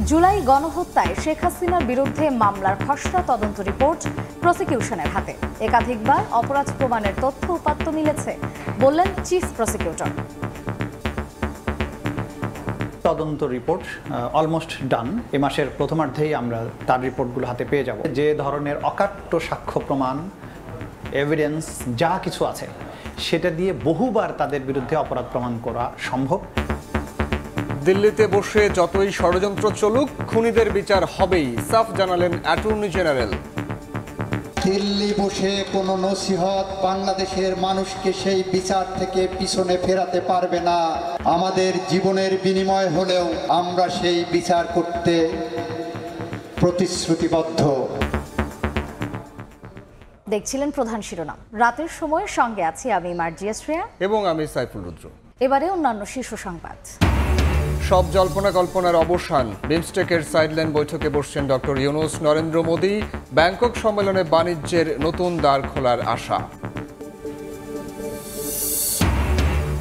জুলাই গণহত্যায় শেখ হাসিনার বিরুদ্ধে মামলার খসড়া তদন্ত রিপোর্ট প্রসিকিউশনের হাতে। একাধিকবার অপরাধ প্রমাণের তথ্য উপাত্ত মিলেছে বললেন চিফ প্রসিকিউটর। তদন্ত রিপোর্ট অলমোস্ট ডান। এ মাসের প্রথমার্ধেই আমরা তার রিপোর্টগুলো হাতে পেয়ে যাব। যে ধরনের অকাট্য সাক্ষ্য প্রমাণ, এভিডেন্স যা কিছু আছে সেটা দিয়ে বহুবার তাদের বিরুদ্ধে অপরাধ প্রমাণ করা সম্ভব। দিল্লিতে বসে যতই ষড়যন্ত্র চলুক, খুনিদের বিচার হবেই, সাফ জানালেন অ্যাটর্নি জেনারেল। দিল্লি বসে কোনো নসিহত বাংলাদেশের মানুষকে সেই বিচার থেকে পিছনে ফেরাতে পারবে না। আমাদের জীবনের বিনিময় হলেও আমরা সেই বিচার করতে প্রতিশ্রুতিবদ্ধ। দেখছিলেন প্রধান শিরোনাম। রাতের সময় সঙ্গে আছি আমি মার্জিয়া শ্রেয়া এবং আমি সাইফুল রুদ্র। এবারে অন্যান্য শীর্ষ সংবাদ। সব জল্পনা কল্পনার অবসান, বিমস্টেকের সাইডলাইন বৈঠকে বসছেন ডক্টর ইউনূস, নরেন্দ্র মোদী। ব্যাংকক সম্মেলনে বাণিজ্যের নতুন দ্বার খোলার আশা।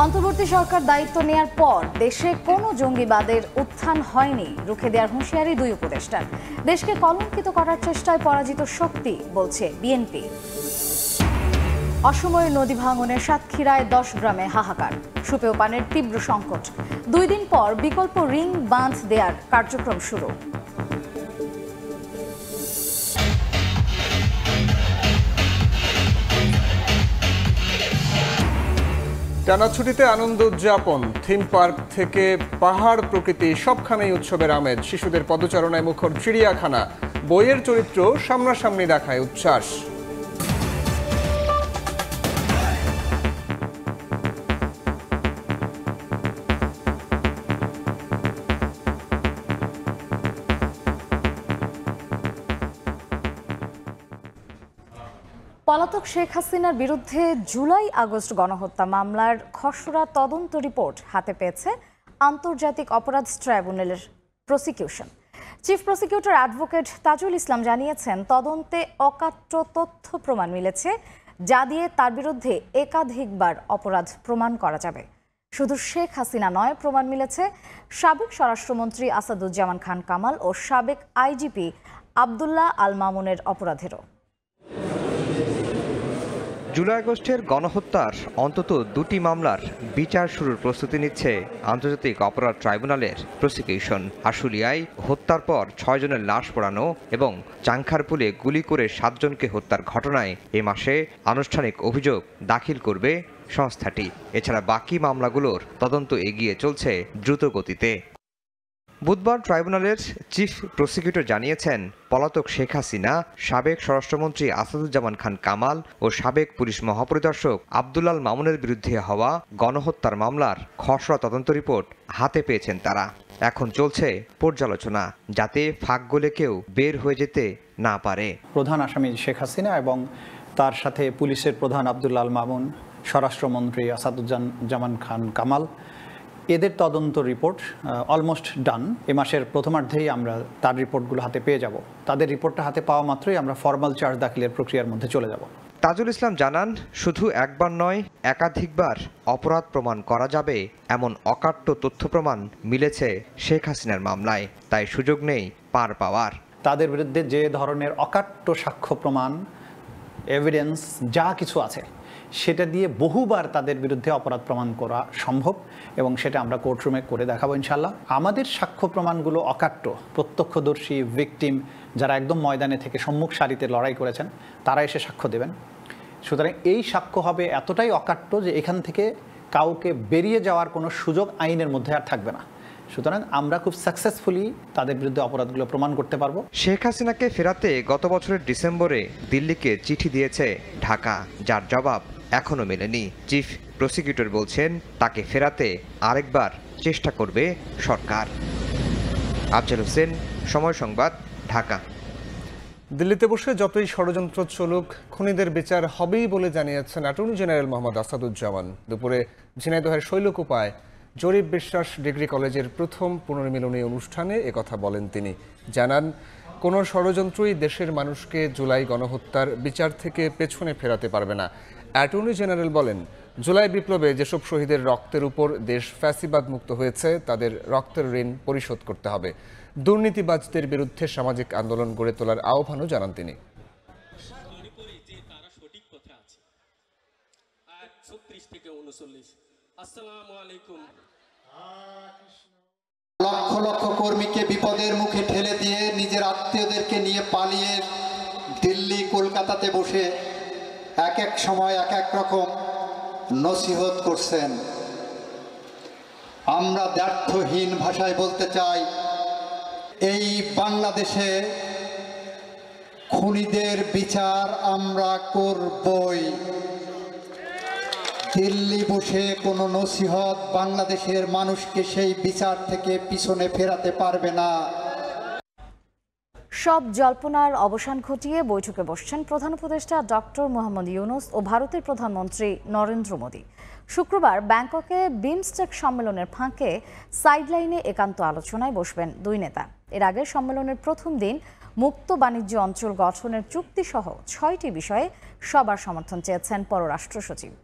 অন্তর্বর্তী সরকার দায়িত্ব নেয়ার পর দেশে কোনো জঙ্গিবাদের উত্থান হয়নি, রুখে দেওয়ার হুঁশিয়ারি দুই উপদেষ্টার। দেশকে কলঙ্কিত করার চেষ্টায় পরাজিত শক্তি, বলছে বিএনপি। অসময়ে নদী ভাঙনের সাতক্ষীরায় 10 গ্রামে হাহাকার, সুপেয় পানির তীব্র সংকট। 2 দিন পর বিকল্প রিং বাঁধ দেওয়ার কার্যক্রম শুরু। টানা ছুটিতে আনন্দ উদযাপন, থিম পার্ক থেকে পাহাড়, প্রকৃতি সবখানেই উৎসবের আমেজ। শিশুদের পদচারণায় মুখর চিড়িয়াখানা, বইয়ের চরিত্র সামনাসামনি দেখায় উচ্ছ্বাস। পলাতক শেখ হাসিনার বিরুদ্ধে জুলাই আগস্ট গণহত্যা মামলার খসড়া তদন্ত রিপোর্ট হাতে পেয়েছে আন্তর্জাতিক অপরাধ ট্রাইব্যুনালের prosecution. Chief prosecutor advocate Tajul Islam জানিয়েছেন, তদন্তে অকাট্য তথ্য প্রমাণ মিলেছে, যা দিয়ে তার বিরুদ্ধে একাধিকবার অপরাধ প্রমাণ করা যাবে। শুধু শেখ হাসিনা নয়, প্রমাণ মিলেছে সাবেক স্বরাষ্ট্রমন্ত্রী আসাদুজ্জামান খান কামাল ও সাবেক আইজিপি আবদুল্লাহ আল মামুনের অপরাধেরও। জুলাই আগস্টের গণহত্যার অন্তত 2টি মামলার বিচার শুরুর প্রস্তুতি নিচ্ছে আন্তর্জাতিক অপরাধ ট্রাইব্যুনালের প্রসিকিউশন। আশুলিয়ায় হত্যার পর 6 জনের লাশ পোড়ানো এবং চাংখারপুলে গুলি করে 7 জনকে হত্যার ঘটনায় এ মাসে আনুষ্ঠানিক অভিযোগ দাখিল করবে সংস্থাটি। এছাড়া বাকি মামলাগুলোর তদন্ত এগিয়ে চলছে দ্রুত গতিতে। বুধবার ট্রাইব্যুনালের চিফ প্রসিকিউটর জানিয়েছেন, পলাতক শেখ হাসিনা, সাবেক স্বরাষ্ট্রমন্ত্রী আসাদুজ্জামান খান কামাল ও সাবেক পুলিশ মহাপরিদর্শক আবদুল্লাহ আল মামুনের বিরুদ্ধে হওয়া গণহত্যার মামলার খসড়া তদন্ত রিপোর্ট হাতে পেয়েছেন তারা। এখন চলছে পর্যালোচনা, যাতে ফাঁক গলে কেউ বের হয়ে যেতে না পারে। প্রধান আসামি শেখ হাসিনা এবং তার সাথে পুলিশের প্রধান আবদুল্লাহ আল মামুন, স্বরাষ্ট্রমন্ত্রী আসাদুজ্জামান খান কামাল, এদের তদন্ত রিপোর্ট অলমোস্ট ডান। এ মাসের প্রথমার্ধেই আমরা তার রিপোর্টগুলো হাতে পেয়ে যাব। তাদের রিপোর্টটা হাতে পাওয়া মাত্রই আমরা ফরমাল চার্জ দাখিলের প্রক্রিয়ার মধ্যে চলে যাব। তাজুল ইসলাম জানান, শুধু একবার নয়, একাধিকবার অপরাধ প্রমাণ করা যাবে এমন অকাট্য তথ্য প্রমাণ মিলেছে শেখ হাসিনার মামলায়, তাই সুযোগ নেই পার পাওয়ার। তাদের বিরুদ্ধে যে ধরনের অকাট্য সাক্ষ্য প্রমাণ, এভিডেন্স যা কিছু আছে সেটা দিয়ে বহুবার তাদের বিরুদ্ধে অপরাধ প্রমাণ করা সম্ভব এবং সেটা আমরা কোর্টরুমে করে দেখাবো ইনশাল্লাহ। আমাদের সাক্ষ্য প্রমাণগুলো অকাট্য, প্রত্যক্ষদর্শী, ভিকটিম যারা একদম ময়দানে থেকে সম্মুখ সারিতে লড়াই করেছেন তারা এসে সাক্ষ্য দেবেন। সুতরাং এই সাক্ষ্য হবে এতটাই অকাট্য যে এখান থেকে কাউকে বেরিয়ে যাওয়ার কোনো সুযোগ আইনের মধ্যে আর থাকবে না। সুতরাং আমরা খুব সাকসেসফুলি তাদের বিরুদ্ধে অপরাধগুলো প্রমাণ করতে পারবো। শেখ হাসিনাকে ফেরাতে গত বছরের ডিসেম্বরে দিল্লিকে চিঠি দিয়েছে ঢাকা, যার জবাব এখনো মেলেনি। চিফ প্রসিকিউটর বলছেন, তাকে ফেরাতে আরেকবার চেষ্টা করবে সরকার। আফজাল হোসেন, সময় সংবাদ, ঢাকা। দিল্লিতে বসে যতই ষড়যন্ত্র চলুক, খুনিদের বিচার হবেই বলে জানিয়েছেন অ্যাটর্নি জেনারেল মোহাম্মদ আসাদুজ্জামান। দুপুরে ঝিনাইদহের শৈলকুপায় জরিপ বিশ্বাস ডিগ্রি কলেজের প্রথম পুনর্মিলনী অনুষ্ঠানে একথা বলেন তিনি। জানান, কোনো ষড়যন্ত্রই দেশের মানুষকে জুলাই গণহত্যার বিচার থেকে পেছনে ফেরাতে পারবে না। অ্যাটর্নি জেনারেল বলেন, জুলাই বিপ্লবে যেসব শহীদের রক্তের উপর দেশ ফ্যাসিবাদ মুক্ত হয়েছে তাদের রক্তের ঋণ পরিশোধ করতে হবে। দুর্নীতিবাজদের বিরুদ্ধে সামাজিক আন্দোলন গড়ে তোলার আহ্বানও জানান তিনি। লক্ষ লক্ষ কর্মীকে বিপদের মুখে ঠেলে দিয়ে নিজের আত্মীয়দেরকে নিয়ে পালিয়ে দিল্লি কলকাতাতে বসে এক এক সময় এক এক রকম নসিহত করছেন। আমরা দ্ব্যর্থহীন ভাষায় বলতে চাই, এই বাংলাদেশে খুনিদের বিচার আমরা করবই। দিল্লি বসে কোনো নসিহত বাংলাদেশের মানুষকে সেই বিচার থেকে পিছনে ফেরাতে পারবে না। সব জল্পনার অবসান ঘটিয়ে বৈঠকে বসছেন প্রধান উপদেষ্টা ডক্টর মোহাম্মদ ইউনূস ও ভারতের প্রধানমন্ত্রী নরেন্দ্র মোদী। শুক্রবার ব্যাংককে বিমস্টেক সম্মেলনের ফাঁকে সাইডলাইনে একান্ত আলোচনায় বসবেন দুই নেতা। এর আগে সম্মেলনের প্রথম দিন মুক্ত বাণিজ্য অঞ্চল গঠনের চুক্তিসহ ৬টি বিষয়ে সবার সমর্থন চেয়েছেন পররাষ্ট্র সচিব।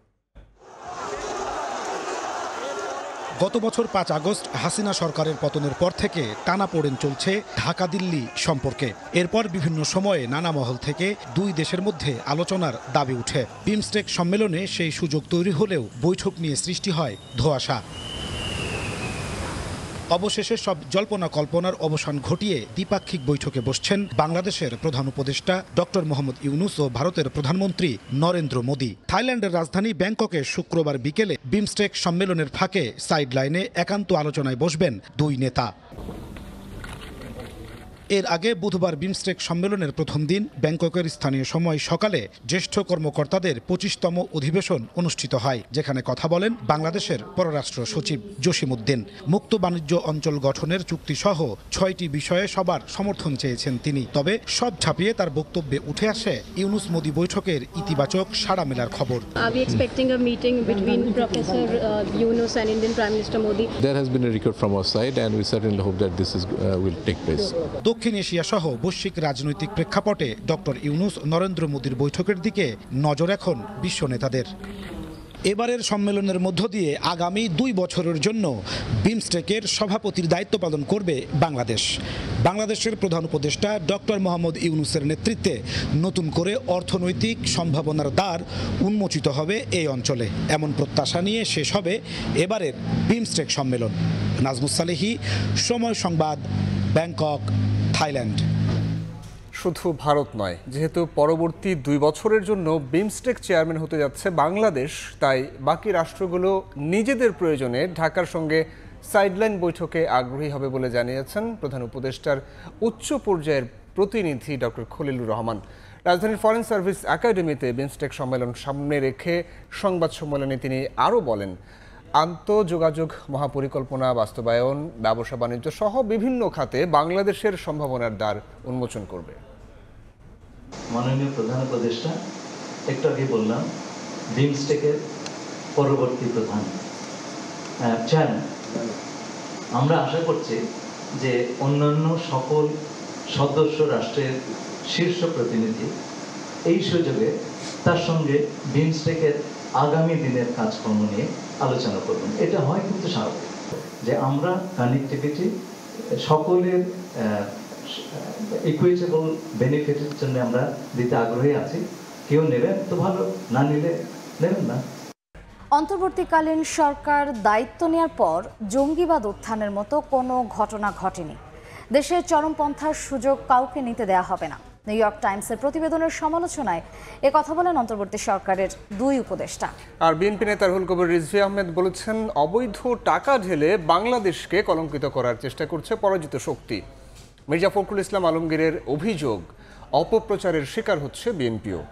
গত বছর ৫ আগস্ট হাসিনা সরকারের পতনের পর থেকে টানাপোড়েন চলছে ঢাকা দিল্লি সম্পর্কে। এরপর বিভিন্ন সময়ে নানা মহল থেকে দুই দেশের মধ্যে আলোচনার দাবি উঠে। বিমস্টেক সম্মেলনে সেই সুযোগ তৈরি হলেও বৈঠক নিয়ে সৃষ্টি হয় ধোঁয়াশা। অবশেষে সব জল্পনা কল্পনার অবসান ঘটিয়ে দ্বিপাক্ষিক বৈঠকে বসছেন বাংলাদেশের প্রধান উপদেষ্টা ডক্টর মোহাম্মদ ইউনূস ও ভারতের প্রধানমন্ত্রী নরেন্দ্র মোদী। থাইল্যান্ডের রাজধানী ব্যাংককে শুক্রবার বিকেলে বিমস্টেক সম্মেলনের ফাঁকে সাইডলাইনে একান্ত আলোচনায় বসবেন দুই নেতা। এর আগে বুধবার বিমস্টেক সম্মেলনের প্রথম দিন ব্যাংককের স্থানীয় সময় সকালে জ্যেষ্ঠ কর্মকর্তাদের ২৫তম অধিবেশন অনুষ্ঠিত হয়, যেখানে কথা বলেন বাংলাদেশের পররাষ্ট্র সচিব জসিমউদ্দিন। মুক্ত বাণিজ্য অঞ্চল গঠনের চুক্তিসহ ৬টি বিষয়ে সবার সমর্থন চেয়েছেন তিনি। তবে সব ছাপিয়ে তার বক্তব্যে উঠে আসে ইউনূস মোদী বৈঠকের ইতিবাচক সাড়া মেলার খবর। Are we expecting a meeting between Professor Yunus and Indian Prime Minister Modi? There has been a record from our side and we certainly hope that this will take place. দক্ষিণ এশিয়া সহ বৈশ্বিক রাজনৈতিক প্রেক্ষাপটে doctor Yunus Narendra মোদীর বৈঠকের দিকে নজর এখন বিশ্ব নেতাদের। এবারের সম্মেলনের মধ্য দিয়ে আগামী ২ বছরের জন্য বিমস্টেকের সভাপতির দায়িত্ব পালন করবে বাংলাদেশ। বাংলাদেশের প্রধান উপদেষ্টা ডক্টর মোহাম্মদ ইউনূসের নেতৃত্বে নতুন করে অর্থনৈতিক সম্ভাবনার দ্বার উন্মোচিত হবে এই অঞ্চলে, এমন প্রত্যাশা নিয়ে শেষ হবে এবারের বিমস্টেক সম্মেলন। নাজমুস সালেহী, সময় সংবাদ, ব্যাংকক, থাইল্যান্ড। শুধু ভারত নয়, যেহেতু পরবর্তী ২ বছরের জন্য বিমস্টেক চেয়ারম্যান হতে যাচ্ছে বাংলাদেশ, তাই বাকি রাষ্ট্রগুলো নিজেদের প্রয়োজনে ঢাকার সঙ্গে সাইডলাইন বৈঠকে আগ্রহী হবে বলে জানিয়েছেন প্রধান উপদেষ্টার উচ্চ পর্যায়ের প্রতিনিধি ডক্টর খলিলুর রহমান। রাজধানীর ফরেন সার্ভিস একাডেমিতে বিমস্টেক সম্মেলন সামনে রেখে সংবাদ সম্মেলনে তিনি আরও বলেন, আন্তঃযোগাযোগ মহাপরিকল্পনা বাস্তবায়ন, ব্যবসা বাণিজ্য সহ বিভিন্ন খাতে বাংলাদেশের সম্ভাবনার দ্বার উন্মোচন করবে। মাননীয় প্রধান উপদেষ্টা একটু আগে বললাম বিমস্টেকের পরবর্তী প্রধান চেয়ারম্যান। আমরা আশা করছি যে অন্যান্য সকল সদস্য রাষ্ট্রের শীর্ষ প্রতিনিধি এই সুযোগে তার সঙ্গে বিমস্টেকের আগামী দিনের কাজকর্ম নিয়ে আলোচনা করবেন। এটা হয় কিন্তু স্বাভাবিক যে আমরা কানেক্টিভিটি সকলের ইকুইটেবল বেনিফিটের জন্য আমরা দিতে আগ্রহী আছি। কেউ নেবেন তো ভালো, না নিলে নেবেন না। অন্তর্বর্তীকালীন সরকার দায়িত্ব নেওয়ার পর জঙ্গিবাদ উত্থানের মতো কোনো ঘটনা ঘটেনি। দেশের চরমপন্থার সুযোগ কাউকে নিতে দেয়া হবে না। নিউ ইয়র্ক টাইমসের প্রতিবেদনের সমালোচনায় কথা বলেন অন্তর্বর্তী সরকারের দুই উপদেষ্টা। আর বিএনপি নেতা রুহুল কবির রিজভী আহমেদ বলেছেন, অবৈধ টাকা ঢেলে বাংলাদেশকে কলঙ্কিত করার চেষ্টা করছে পরাজিত শক্তি। মির্জা ফখরুল ইসলাম আলমগীরের অভিযোগ, অপপ্রচারের শিকার হচ্ছে বিএনপিও।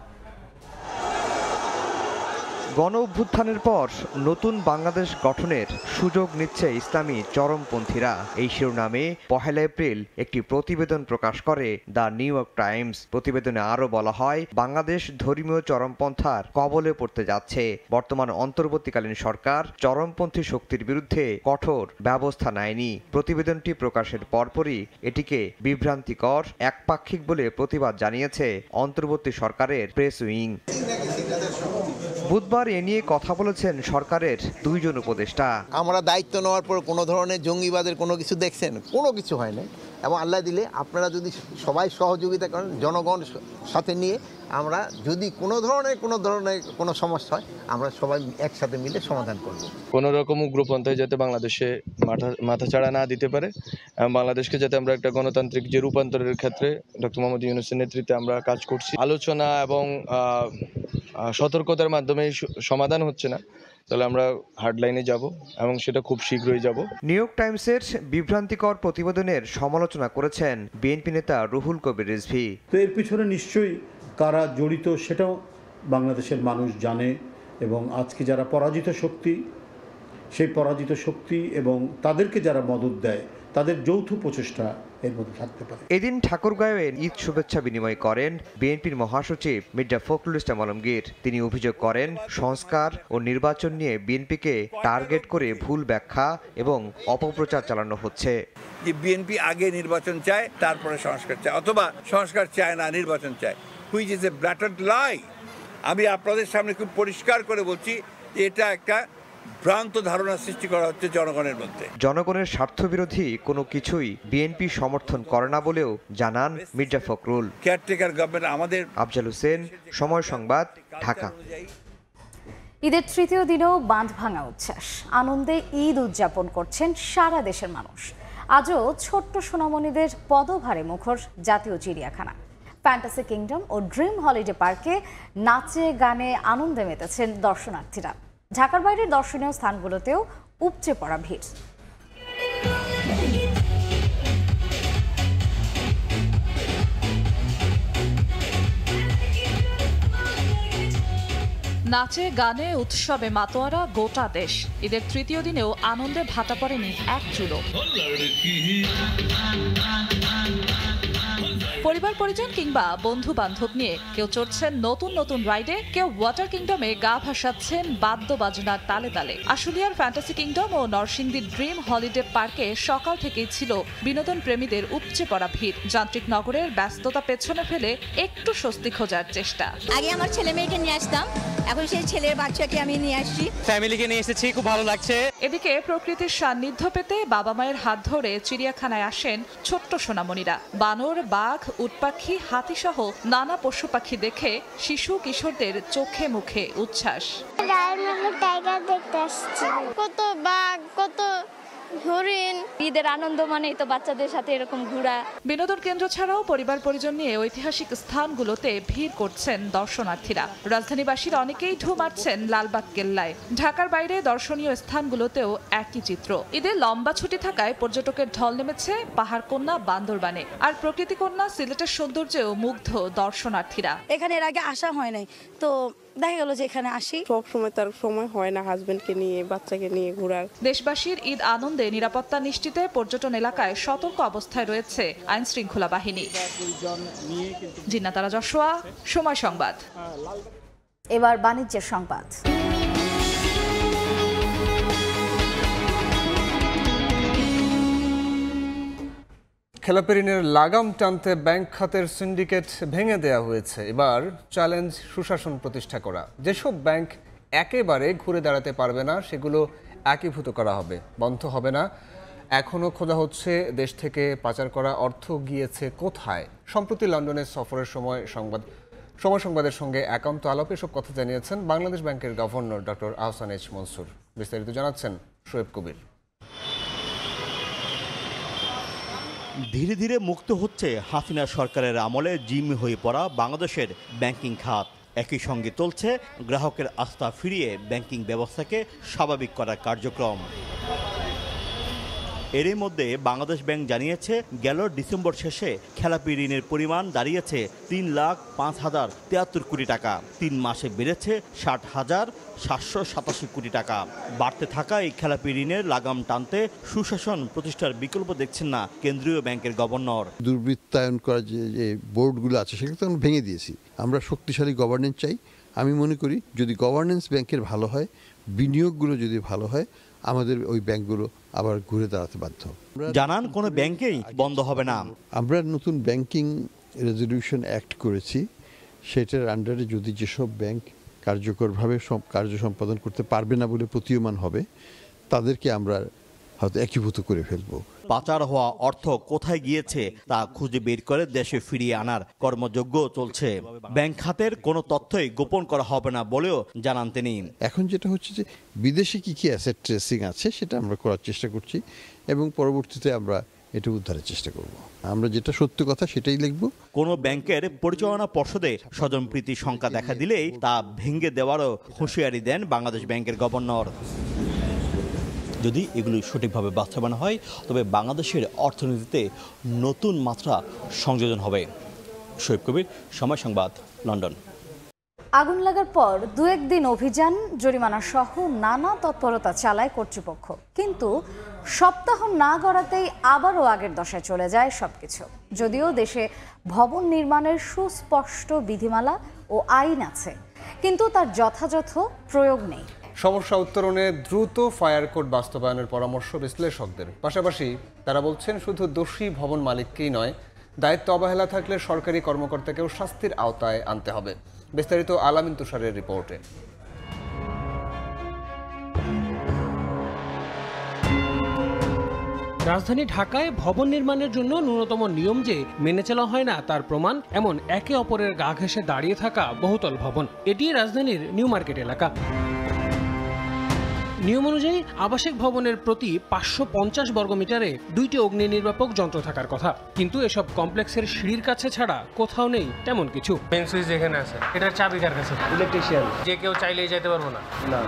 গণ অভ্যুত্থানের পর নতুন বাংলাদেশ গঠনের সুযোগ নিচ্ছে ইসলামী চরমপন্থীরা, এই শিরোনামে ১ এপ্রিল একটি প্রতিবেদন প্রকাশ করে দ্য নিউ ইয়র্ক টাইমস। প্রতিবেদনে আরও বলা হয়, বাংলাদেশ ধর্মীয় চরমপন্থার কবলে পড়তে যাচ্ছে। বর্তমান অন্তর্বর্তীকালীন সরকার চরমপন্থী শক্তির বিরুদ্ধে কঠোর ব্যবস্থা নেয়নি। প্রতিবেদনটি প্রকাশের পরপরই এটিকে বিভ্রান্তিকর, একপাক্ষিক বলে প্রতিবাদ জানিয়েছে অন্তর্বর্তী সরকারের প্রেস উইং। বুধবার এ নিয়ে কথা বলেছেন সরকারের দুইজন উপদেষ্টা। আমরা দায়িত্ব নেওয়ার পর কোনো ধরনের জঙ্গিবাদের কোনো কিছু দেখছেন? কোনো কিছু হয় না। এবং আল্লাহ দিলে আপনারা যদি সবাই সহযোগিতা করেন, জনগণ সাথে নিয়ে আমরা যদি কোনো ধরনের কোনো সমস্যা হয়, আমরা সবাই একসাথে মিলে সমাধান করব। কোনো রকম উগ্রপন্থায় যাতে বাংলাদেশে মাথাচাড়া না দিতে পারে, বাংলাদেশকে যাতে আমরা একটা গণতান্ত্রিক যে রূপান্তরের ক্ষেত্রে ডক্টর মোহাম্মদ ইউনূসের নেতৃত্বে আমরা কাজ করছি। আলোচনা এবং সতর্কতার মাধ্যমে সমাধান হচ্ছে না, তাহলে আমরা হার্ডলাইনে যাব এবং সেটা খুব শীঘ্রই যাব। নিউ ইয়র্ক টাইমসের বিভ্রান্তিকর প্রতিবেদনের সমালোচনা করেছেন বিএনপি নেতা রুহুল কবির রিজভী। তো এর পিছনে নিশ্চয়ই কারা জড়িত সেটাও বাংলাদেশের মানুষ জানে, এবং আজকে যারা পরাজিত শক্তি, সেই পরাজিত শক্তি এবং তাদেরকে যারা মদত দেয়, তাদের যৌথ প্রচেষ্টা এর মধ্যে থাকতে পারে। এদিন ঠাকুরগাঁওয়ে ঈদ শুভেচ্ছা বিনিময় করেন বিএনপির মহাসচিব মির্জা ফখরুল ইসলাম আলমগীর। তিনি অভিযোগ করেন সংস্কার ও নির্বাচন নিয়ে বিএনপিকে টার্গেট করে ভুল ব্যাখ্যা এবং অপপ্রচার চালানো হচ্ছে। যে বিএনপি আগে নির্বাচন চায়, তারপরে সংস্কার চায়, অথবা সংস্কার চায় না, নির্বাচন চায়, হুইচ ইজ এ ব্ল্যাটান্ট লাই। আমি আপনাদের সামনে খুব পরিষ্কার করে বলছি যে এটা একটা ভ্রান্ত ধারণা সৃষ্টি করা হচ্ছে জনগণের মধ্যে। জনগণের স্বার্থবিরোধী কোনো কিছুই বিএনপি সমর্থন করে না বলেও জানান মির্জা ফখরুল। কেয়ারটেকার গভর্নমেন্ট আমাদের। আফজাল হোসেন, সময় সংবাদ, ঢাকা। ঈদের তৃতীয় দিনেও বাঁধ ভাঙা উচ্ছ্বাস, আনন্দে ঈদ উদযাপন করছেন সারা দেশের মানুষ। আজও ছোট্ট সোনামণিদের পদভারে মুখর জাতীয় চিড়িয়াখানা। ফ্যান্টাসি কিংডম ও ড্রিম হলিডে পার্কে নাচে গানে আনন্দে মেতেছেন দর্শনার্থীরা। ঢাকার বাইরের দর্শনীয় স্থানগুলোতেও উপচে পড়া ভিড়। নাচে গানে উৎসবে মাতোয়ারা গোটা দেশ। ঈদের তৃতীয় দিনেও আনন্দে ভাটা পড়েনি এক চুলো। পরিবার পরিজন কিংবা বন্ধু বান্ধব নিয়ে কেউ চড়ছেন নতুন নতুন রাইডে, কেউ ওয়াটার কিংডমে গা ভাসাচ্ছেন বাদ্য বাজনার তালে তালে। আশুলিয়ার ফ্যান্টাসি কিংডম ও নরসিংদীর ড্রিম হলিডে পার্কে সকাল থেকেই ছিল বিনোদন প্রেমীদের উপচে পড়া ভিড়। যান্ত্রিক নগরের ব্যস্ততা পেছনে ফেলে একটু স্বস্তি খোঁজার চেষ্টা। আগে আমার ছেলে মেয়েকে নিয়ে আসতাম, এখন সেই ছেলের বাচ্চাকে আমি নিয়ে আসছি, ফ্যামিলিকে নিয়ে এসেছি, খুব ভালো লাগছে। এদিকে প্রকৃতির সান্নিধ্য পেতে বাবা মায়ের হাত ধরে চিড়িয়াখানায় আসেন ছোট্ট সোনামণিরা। বানর, বাঘ, উটপাখি, হাতি সহ নানা পশু পাখি দেখে শিশু কিশোরদের চোখে মুখে উচ্ছ্বাস। কত বাঘ, কত হরিণ। ঈদের আনন্দ মানেই তো বাচ্চাদের সাথে এরকম ঘোরা। বিনোদন কেন্দ্র ছাড়াও পরিবার পরিজন নিয়ে ঐতিহাসিক স্থানগুলোতে ভিড় করছেন দর্শনার্থীরা। রাজধানীবাসীর অনেকেই ঢু মারছেন লালবাগ কেল্লায়। ঢাকার বাইরে দর্শনীয় স্থানগুলোতেও একই চিত্র। ঈদে লম্বা ছুটি থাকায় পর্যটকের ঢল নেমেছে পাহাড়কন্যা বান্দরবানে। আর প্রকৃতিকন্যা সিলেটের সৌন্দর্যেও মুগ্ধ দর্শনার্থীরা। এখানে এর আগে আসা হয় নাই, তো দেখা গেল যে এখানে আসি। সব সময় তার সময় হয় না হাজবেন্ডকে নিয়ে, বাচ্চাকে নিয়ে ঘোরার। দেশবাসীর ঈদ আনন্দে নিরাপত্তা নিশ্চিতে পর্যটন এলাকায় সতর্ক অবস্থায় রয়েছে আইন শৃঙ্খলা বাহিনী। জিন্নাতারা যশোয়া, সময় সংবাদ। এবার বাণিজ্যের সংবাদ। খেলাপি ঋণের লাগাম টানতে ব্যাংক খাতের সিন্ডিকেট ভেঙে দেওয়া হয়েছে। এবার চ্যালেঞ্জ সুশাসন প্রতিষ্ঠা করা। যেসব ব্যাংক একেবারে ঘুরে দাঁড়াতে পারবে না সেগুলো একীভূত করা হবে, বন্ধ হবে না। এখনও খোঁজা হচ্ছে দেশ থেকে পাচার করা অর্থ গিয়েছে কোথায়। সম্প্রতি লন্ডনের সফরের সময় সংবাদের সঙ্গে একান্ত আলাপে এসব কথা জানিয়েছেন বাংলাদেশ ব্যাংকের governor doctor Ahsan H Mansur. বিস্তারিত জানাচ্ছেন শোয়েব কবির। ধীরে ধীরে মুক্ত হচ্ছে হাসিনা সরকারের আমলে জিম্মি হয়ে পড়া বাংলাদেশের ব্যাংকিং খাত। একই সঙ্গে চলছে গ্রাহকের আস্থা ফিরিয়ে ব্যাংকিং ব্যবস্থাকে স্বাভাবিক করার কার্যক্রম। এরই মধ্যে বাংলাদেশ ব্যাংক জানিয়েছে গেল ডিসেম্বর শেষে খেলাপি ঋণের পরিমাণ দাঁড়িয়েছে 3,05,073 কোটি টাকা। 3 মাসে বেড়েছে 60,787 কোটি টাকা। বাড়তে থাকা এই খেলাপি ঋণের লাগাম টানতে সুশাসন প্রতিষ্ঠার বিকল্প দেখছেন না কেন্দ্রীয় ব্যাংকের গভর্নর। দুর্বৃত্তায়ন করার যে বোর্ডগুলো আছে সেগুলো তো আমরা ভেঙে দিয়েছি। আমরা শক্তিশালী গভর্নেন্স চাই। আমি মনে করি যদি গভর্নেন্স ব্যাংকের ভালো হয়, বিনিয়োগগুলো যদি ভালো হয়, আমাদের ওই ব্যাংকগুলো আবার ঘুরে দাঁড়াতে বাধ্য। জানান কোনো ব্যাংকেই বন্ধ হবে না। আমরা নতুন ব্যাংকিং রেজলিউশন অ্যাক্ট করেছি, সেটার আন্ডারে যদি যেসব ব্যাংক কার্যকরভাবে কার্য সম্পাদন করতে পারবে না বলে প্রতীয়মান হবে, তাদেরকে আমরা হয়তো একীভূত করে ফেলবো। পাচার হওয়া অর্থ কোথায় গিয়েছে তা খুঁজে বের করে দেশে ফিরিয়ে আনার কর্মযজ্ঞ চলছে। ব্যাংক খাতের কোনো তথ্যই গোপন করা হবে না বলেও জানান তিনি। এখন যেটা হচ্ছে যে বিদেশে কি কি অ্যাসেট ট্রেসিং আছে সেটা আমরা করার চেষ্টা করছি এবং পরবর্তীতে আমরা এটা উদ্ধারের চেষ্টা করব। আমরা যেটা সত্য কথা সেটাই লিখব। কোনো ব্যাংকের পরিচালনা পর্ষদে স্বজনপ্রীতি শঙ্কা দেখা দিলেই তা ভেঙে দেওয়ারও হুঁশিয়ারি দেন বাংলাদেশ ব্যাংকের গভর্নর। যদি এগুলি সঠিকভাবে বাস্তবায়ন হয় তবে বাংলাদেশের অর্থনীতিতে নতুন মাত্রা সংযোজন হবে। শোয়েব কবির, সময় সংবাদ, লন্ডন। আগুন লাগার পর 2-1 দিন অভিযান, জরিমানা সহ নানা তৎপরতা চালায় কর্তৃপক্ষ, কিন্তু সপ্তাহ না গড়াতেই আবারও আগের দশায় চলে যায় সবকিছু। যদিও দেশে ভবন নির্মাণের সুস্পষ্ট বিধিমালা ও আইন আছে, কিন্তু তার যথাযথ প্রয়োগ নেই। সমস্যা উত্তরণে দ্রুত ফায়ার কোড বাস্তবায়নের পরামর্শ বিশ্লেষকদের। পাশাপাশি তারা বলছেন শুধু দোষী ভবন মালিককেই নয়, দায়িত্ব অবহেলা থাকলে সরকারি কর্মকর্তাকেও শাস্তির আওতায় আনতে হবে। বিস্তারিত আলামিন তুষারের রিপোর্টে। রাজধানী ঢাকায় ভবন নির্মাণের জন্য ন্যূনতম নিয়ম যে মেনে চলা হয় না তার প্রমাণ এমন একে অপরের গা ঘেঁষে দাঁড়িয়ে থাকা বহুতল ভবন। এটি রাজধানীর নিউ মার্কেট এলাকা। নিয়ম অনুযায়ী আবাসিক ভবনের প্রতি 550 বর্গমিটারে 2টি অগ্নি নির্বাপক যন্ত্র থাকার কথা, কিন্তু এসব কমপ্লেক্সের সিঁড়ির কাছে ছাড়া কোথাও নেই তেমন কিছু। মেন সুইচ যেখানে আছে, এটার চাবি কার কাছে? ইলেকট্রিশিয়ান। যে কেউ চাইলেই যেতে পারবো না? না,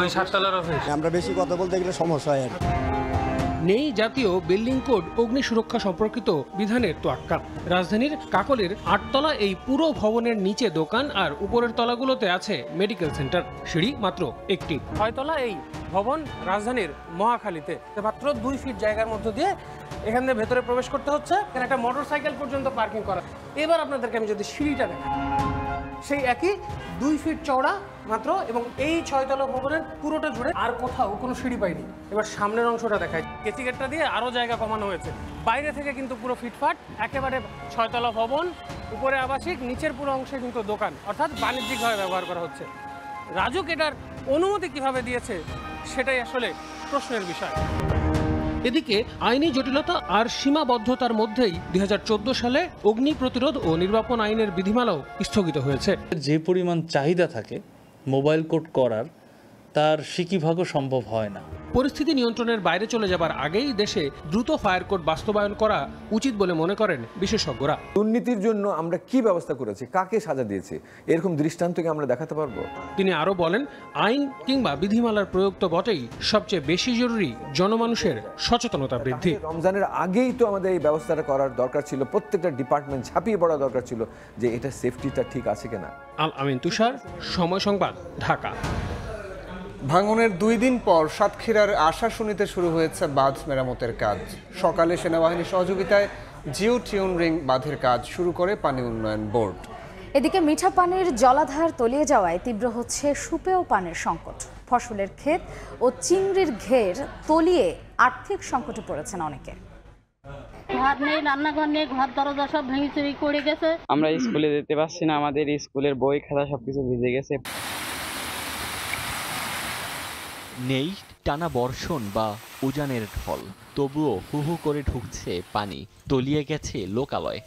ওই 7 তলার অফিস। আমরা বেশি কথা বলতে গেলে সমস্যা হয়। নেই জাতীয় বিল্ডিং কোড অগ্নি সুরক্ষা সম্পর্কিত বিধানের তোয়াক্কা। রাজধানীর কাকলের 8 তলা এই পুরো ভবনের নিচে দোকান আর উপরের তলাগুলোতে আছে মেডিকেল সেন্টার, সিঁড়ি মাত্র একটি। 6 তলা এই ভবন রাজধানীর মহাখালীতে, মাত্র 2 ফিট জায়গার মধ্য দিয়ে এখান থেকে ভেতরে প্রবেশ করতে হচ্ছে। এখানে একটা মোটরসাইকেল পর্যন্ত পার্কিং করা। এবার আপনাদেরকে আমি যদি সিঁড়িটা দেখাই, সেই একই 2 ফিট চওড়া মাত্র, এবং এই 6 তলা ভবনের পুরোটা জুড়ে আর কোথাও কোনো সিঁড়ি পাইনি। এবার সামনের অংশটা দেখায়, কেসি গেটটা দিয়ে আরও জায়গা কমানো হয়েছে। বাইরে থেকে কিন্তু পুরো ফিটফাট, একেবারে 6 তলা ভবন, উপরে আবাসিক, নিচের পুরো অংশে কিন্তু দোকান, অর্থাৎ বাণিজ্যিকভাবে ব্যবহার করা হচ্ছে। রাজুক এটার অনুমতি কিভাবে দিয়েছে সেটাই আসলে প্রশ্নের বিষয়। এদিকে আইনি জটিলতা আর সীমাবদ্ধতার মধ্যেই 2014 সালে অগ্নি প্রতিরোধ ও নির্বাপন আইনের বিধিমালাও স্থগিত হয়েছে। যে পরিমাণ চাহিদা থাকে মোবাইল কোড করার, তার সিকিভাগও সম্ভব হয় না। পরিস্থিতি নিয়ন্ত্রণের বাইরে চলে যাবার আগেই দেশে দ্রুত ফায়ার কোড বাস্তবায়ন করা উচিত বলে মনে করেন বিশেষজ্ঞরা। দুর্নীতির জন্য আমরা কি ব্যবস্থা করেছি, কাকে সাজা দিয়েছি, এরকম দৃষ্টান্তকে আমরা দেখাতে পারবো। তিনি আরো বলেন, আইন কিংবা বিধিমালার প্রয়োগ তো বটেই, সবচেয়ে বেশি জরুরি জনমানুষের সচেতনতা বৃদ্ধি। রমজানের আগেই তো আমাদের এই ব্যবস্থাটা করার দরকার ছিল, প্রত্যেকটা ডিপার্টমেন্ট ঝাঁপিয়ে পড়া দরকার ছিল যে এটা সেফটিটা ঠিক আছে কিনা। আলামিন তুষার, সময় সংবাদ, ঢাকা। ভাঙনের 2 দিন পর সাতক্ষীরার আশাশুনিতে শুরু হয়েছে বাঁধ মেরামতের কাজ। সকালে সেনাবাহিনীর সহযোগিতায় জিও টিউন রিং বাঁধের কাজ শুরু করে পানি উন্নয়ন বোর্ড। এদিকে মিঠা পানির জলাধার তলিয়ে যাওয়ায় তীব্র হচ্ছে সুপেয় পানির সংকট। ফসলের ক্ষেত ও চিংড়ির ঘের তলিয়ে আর্থিক সংকটে পড়েছেন অনেকে। ঘর নেই, রান্নাঘর নেই, ঘর দরজা সব ভেঙে চুরি করে গেছে। আমরা স্কুলে যেতে পারছি না, আমাদের স্কুলের বই খাতা সবকিছু ভিজে গেছে। নেই টানা বর্ষণ বা উজানের ঢল, তবুও হু হু করে ঢুকছে পানি, তলিয়ে গেছে লোকালয়।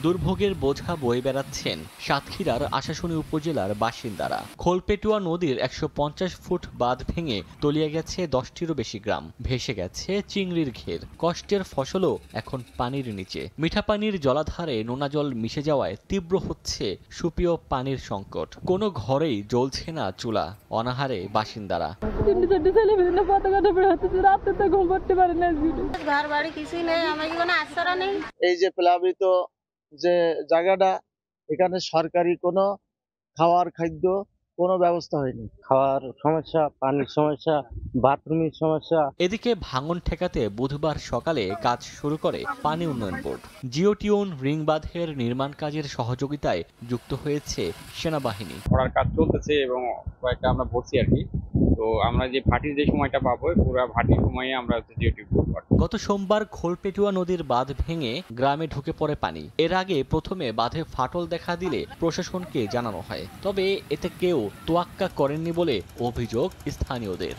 দুর্ভোগের বোঝা বয়ে বেড়াচ্ছেন সাতক্ষীরার আশাশুনি উপজেলার বাসিন্দারা। খোলপেটুয়া নদীর 150 ফুট বাঁধ ভেঙে তলিয়ে গেছে 10টিরও বেশি গ্রাম, ভেসে গেছে চিংড়ির ঘের। কষ্টের ফসলও এখন পানির নিচে। মিঠা পানির জলাধারে নোনা জল মিশে যাওয়ায় তীব্র হচ্ছে সুপেয় পানির সংকট। কোনো ঘরেই জ্বলছে না চুলা, অনাহারে বাসিন্দারা। ঘর বাড়ি কিছুই নেই, আমার কোনো আশ্রয় নেই। এই যে প্লাবিত যে জায়গাটা, এখানে সরকারি কোনো খাওয়ার খাদ্য কোনো ব্যবস্থা হয়নি। খাওয়ার সমস্যা, পানির সমস্যা, বাথরুমের সমস্যা। এদিকে ভাঙন ঠেকাতে বুধবার সকালে কাজ শুরু করে পানি উন্নয়ন বোর্ড। জিও টিউন রিং বাঁধের নির্মাণ কাজের সহযোগিতায় যুক্ত হয়েছে সেনাবাহিনী। করার কাজ চলতেছে এবং কয়েকটা আমরা বসছি আর কি। তো আমরা যে ভাটির যে সময়টা পাবো পুরো ভাটির সময়ে আমরা জিওটি করব। গত সোমবার খোলপেটুয়া নদীর বাঁধ ভেঙে গ্রামে ঢুকে পড়ে পানি। এর আগে প্রথমে বাঁধে ফাটল দেখা দিলে প্রশাসনকে জানানো হয়, তবে এতে কেউ তোয়াক্কা করেননি বলে অভিযোগ স্থানীয়দের।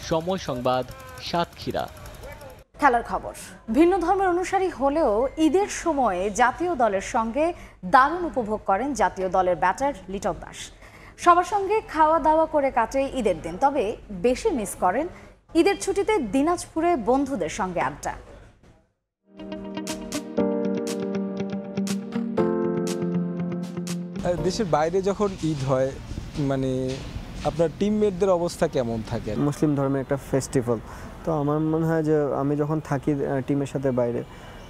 সময় সংবাদ, সাতক্ষীরা। খেলার খবর। ভিন্ন ধর্মের অনুসারী হলেও ঈদের সময়ে জাতীয় দলের সঙ্গে দারুণ উপভোগ করেন জাতীয় দলের ব্যাটার লিটন দাস। সবার সঙ্গে খাওয়া দাওয়া করে কাটে ঈদের দিন, তবে বেশি মিস করেন ঈদের ছুটিতে দিনাজপুরে বন্ধুদের সঙ্গে আড্ডা। দেশের বাইরে যখন ঈদ হয় মানে আপনার টিমমেটদের অবস্থা কেমন থাকে? মুসলিম ধর্মের একটা ফেস্টিভ্যাল, তো আমার মনে হয় যে আমি যখন থাকি টিমের সাথে বাইরে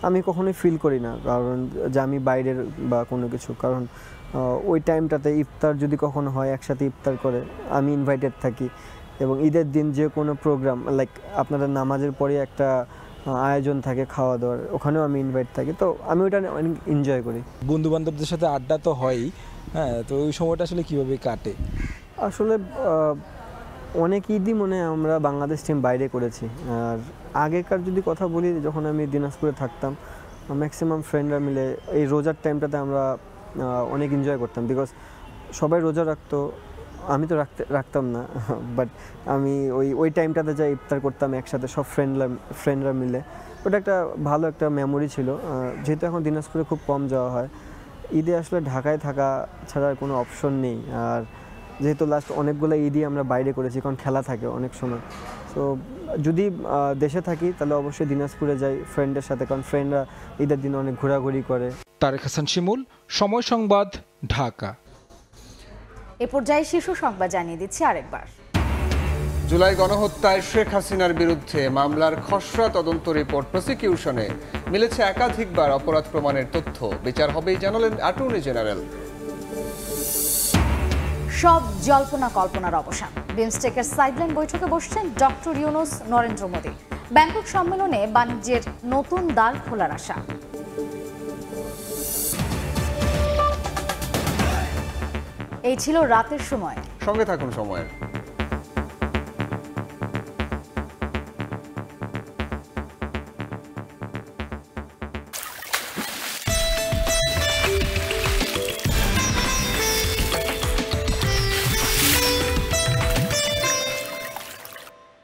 আমি কখনোই ফিল করি না কারণ যে আমি বাইরের বা কোনো কিছু, কারণ ওই টাইমটাতে ইফতার যদি কখনো হয় একসাথে ইফতার করে আমি ইনভাইটেড থাকি, এবং ঈদের দিন যে কোনো প্রোগ্রাম লাইক আপনাদের নামাজের পরে একটা আয়োজন থাকে খাওয়া দাওয়ার, ওখানেও আমি ইনভাইট থাকি, তো আমি ওইটা অনেক এনজয় করি। বন্ধু বান্ধবদের সাথে আড্ডা তো হয়ই, হ্যাঁ, তো ওই সময়টা আসলে কীভাবে কাটে? আসলে অনেক ঈদই মনে হয় আমরা বাংলাদেশ টিম বাইরে করেছি। আর আগেকার যদি কথা বলি, যখন আমি দিনাজপুরে থাকতাম ম্যাক্সিমাম ফ্রেন্ডরা মিলে এই রোজার টাইমটাতে আমরা অনেক এনজয় করতাম, বিকজ সবাই রোজা রাখতো, আমি তো রাখতাম না, বাট আমি ওই টাইমটাতে যাই ইফতার করতাম একসাথে সব ফ্রেন্ডরা মিলে। ওটা একটা ভালো একটা মেমোরি ছিল। যেহেতু এখন দিনাজপুরে খুব কম যাওয়া হয়, ঈদে আসলে ঢাকায় থাকা ছাড়া কোনো অপশন নেই। আর যেহেতু লাস্ট অনেকগুলো ঈদই আমরা বাইরে করেছি, কারণ খেলা থাকে অনেক সময়, তো যদি দেশে থাকি তাহলে অবশ্যই দিনাজপুরে যাই ফ্রেন্ডের সাথে, কারণ ফ্রেন্ডরা ঈদের দিন অনেক ঘোরাঘুরি করে। তারেক হাসান শিমুল, সময় সংবাদ, ঢাকা। এ পর্যায়ে শিশু সংবাদ জানিয়ে দিচ্ছি আরেকবার। জুলাই গণহত্যায় শেখ হাসিনার বিরুদ্ধে মামলার খসড়া তদন্ত রিপোর্ট প্রসিকিউশনে মিলেছে একাধিকবার অপরাধ প্রমাণের তথ্য। বিচার হবেই জানালেন অ্যাটর্নি জেনারেল। সব জল্পনা কল্পনার অবসান। বিমস্টেকের সাইডলাইন বৈঠকে বসছেন ডক্টর ইউনূস, নরেন্দ্র মোদী। ব্যাংকক সম্মেলনে বাণিজ্যের নতুন দ্বার খোলার আশা। এই ছিল রাতের সময়। সঙ্গে থাকুন সময়ের।